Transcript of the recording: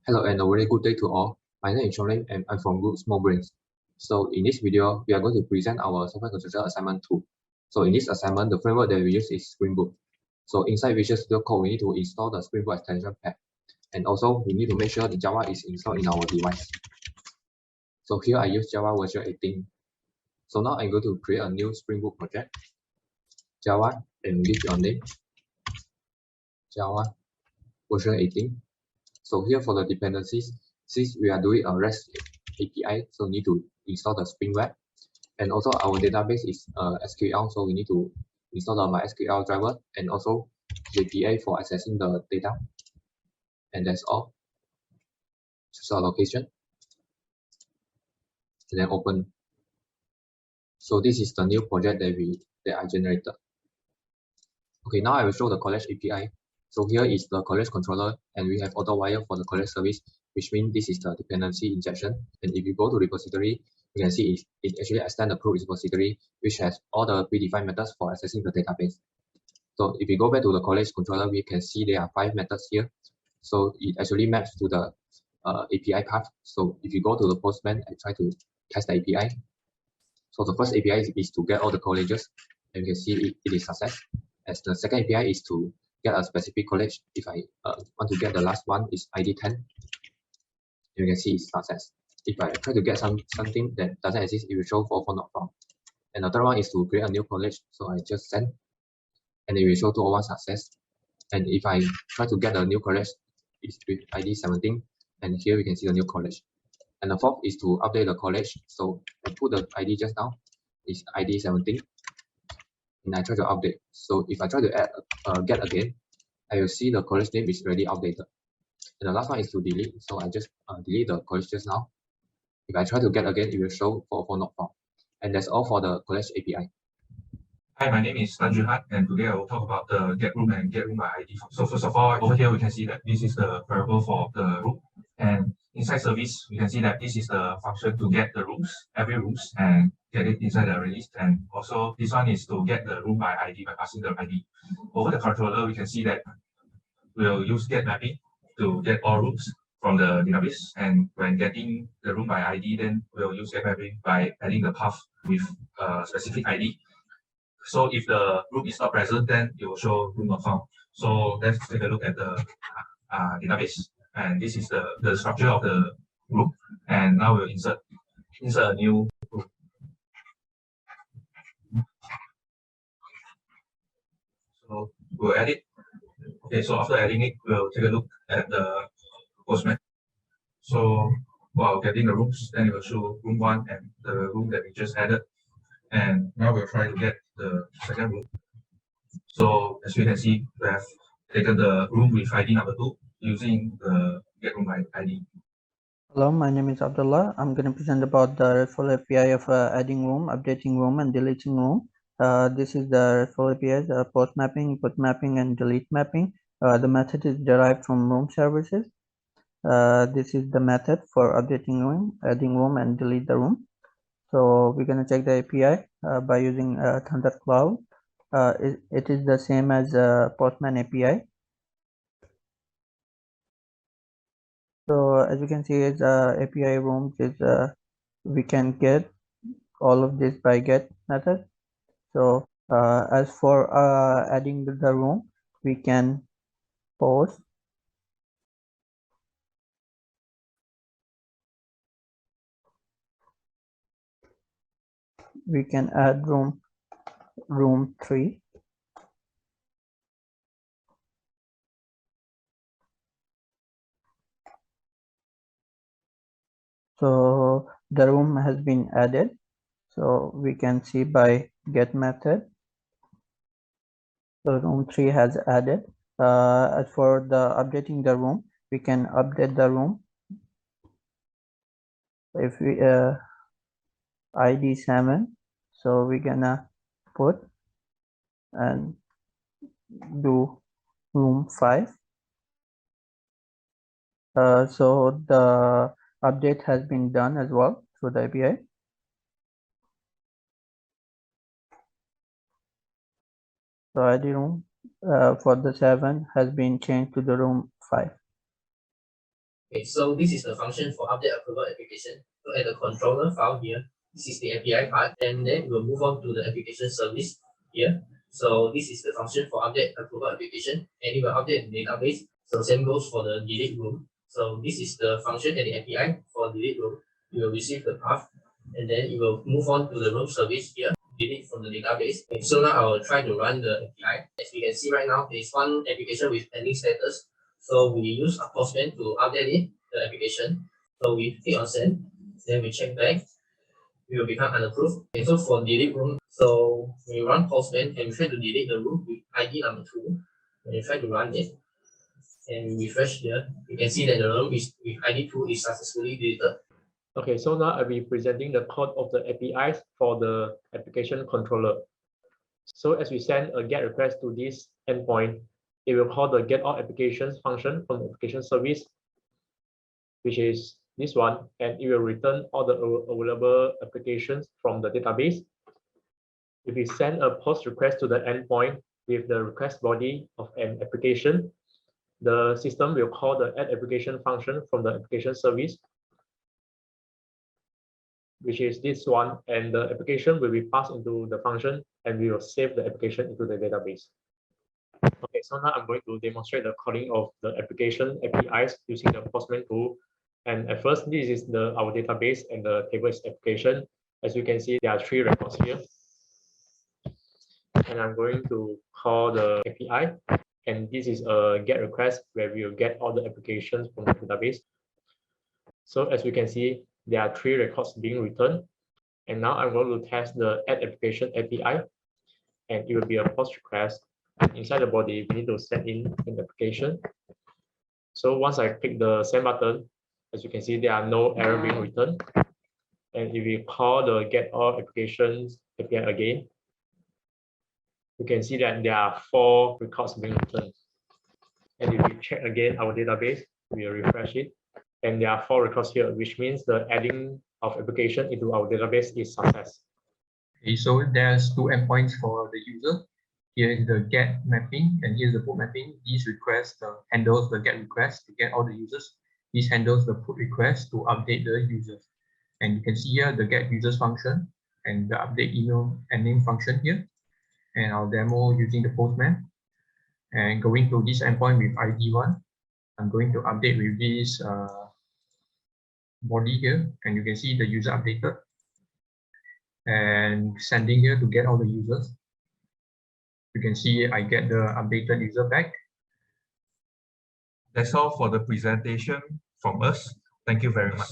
Hello and a very good day to all. My name is Chong and I'm from Group Small Brains. So in this video, we are going to present our software construction assignment 2. So in this assignment, the framework that we use is Spring Boot. So inside Visual Studio Code, we need to install the Spring Boot extension pack. And also, we need to make sure the Java is installed in our device. So here I use Java version 18. So now I'm going to create a new Spring Boot project. Java, and give your name. Java version 18. So here for the dependencies, since we are doing a REST API, so we need to install the Spring Web. And also our database is SQL, so we need to install the MySQL driver and also JPA for accessing the data. And that's all. Choose our location and then open. So this is the new project that I generated. Okay, now I will show the college API. So here is the college controller, and we have AutoWire for the college service, which means this is the dependency injection. And if you go to repository, you can see it actually extends the code repository, which has all the predefined methods for accessing the database. So if we go back to the college controller, we can see there are 5 methods here. So it actually maps to the API path. So if you go to the Postman and try to test the API, so the first API is to get all the colleges, and you can see it is success. As the second API is to get a specific college. If I want to get the last one is ID 10, you can see it's success. If I try to get something that doesn't exist, it will show for not found. And the third one is to create a new college. So I just send, and it will show 201 success. And if I try to get a new college, it's with ID 17, and here we can see the new college. And the fourth is to update the college. So I put the ID just now is ID 17, and I try to update. So if I try to add get again, I will see the college name is already outdated. And the last one is to delete. So I just delete the college just now. If I try to get again, it will show for not found. And that's all for the college API. Hi, my name is Tan Juhan, and today I will talk about the get room and get room by ID. So first of all, over here we can see that this is the variable for the room, and inside service we can see that this is the function to get the rooms, every rooms, and get it inside the array list. And also this one is to get the room by ID by passing the ID. Over the controller we can see that we'll use get mapping to get all rooms from the database, and when getting the room by ID, then we'll use get mapping by adding the path with a specific ID. So if the room is not present, then it will show room not found. So let's take a look at the database. And this is the structure of the room. And now we'll insert a new room. So we'll add it. Okay, so after adding it, we'll take a look at the Postman. So while getting the rooms, then it will show room 1 and the room that we just added. And now we'll try to get the second room. So as you can see, we have taken the room with ID number 2 using the get room by ID. Hello, my name is Abdullah. I'm going to present about the RESTful API of adding room, updating room, and deleting room. This is the RESTful API, post mapping, put mapping, and delete mapping. The method is derived from room services. This is the method for updating room, adding room, and delete the room. So we're going to check the API by using Thundercloud. It is the same as Postman API. So as you can see, is API rooms is we can get all of this by get method. So as for adding the room, we can post we can add room 3. So the room has been added. So we can see by get method. So room 3 has added. As for the updating the room, we can update the room. If we ID 7, so we're gonna put and do room 5. So the update has been done as well through the API. So ID room for the 7 has been changed to the room 5. Okay, so this is the function for update approval application. So at the controller file here, this is the API part, and then we'll move on to the application service here. So this is the function for update approval application, and it will update the database. So same goes for the delete room. So this is the function at the API for delete room. You will receive the path, and then you will move on to the room service here, delete from the database. Okay, so now I will try to run the API. As you can see right now, there is one application with pending status. So we use a Postman to update it, the application. So we click on send, then we check back. We will become unapproved. Okay, so for delete room, so we run Postman and we try to delete the room with ID number 2. When you try to run it and we refresh here, you can see that the room is with ID 2 is successfully deleted. Okay, so now I'll be presenting the code of the APIs for the application controller. So as we send a GET request to this endpoint, it will call the get all applications function from the application service, which is this one, and it will return all the available applications from the database. If we send a post request to the endpoint with the request body of an application, the system will call the add application function from the application service, which is this one, and the application will be passed into the function, and we will save the application into the database. Okay, so now I'm going to demonstrate the calling of the application APIs using the Postman tool. And at first, this is our database and the table is application. As you can see, there are 3 records here. And I'm going to call the API. And this is a GET request where we will get all the applications from the database. So as you can see, there are 3 records being returned. And now I'm going to test the add application API. And it will be a post request. Inside the body, we need to send in an application. So once I click the send button, as you can see, there are no error being returned. And if we call the get all applications API again, you can see that there are 4 records being returned. And if we check again our database, we will refresh it. And there are 4 records here, which means the adding of application into our database is success. Okay, so there's 2 endpoints for the user. Here is the get mapping, and here's the put mapping. This request handles the get request to get all the users. This handles the put request to update the users. And you can see here the get users function and the update email and name function here. And I'll demo using the Postman. And going to this endpoint with ID1, I'm going to update with this body here, and you can see the user updated. And sending here to get all the users. You can see I get the updated user back. That's all for the presentation from us. Thank you very much.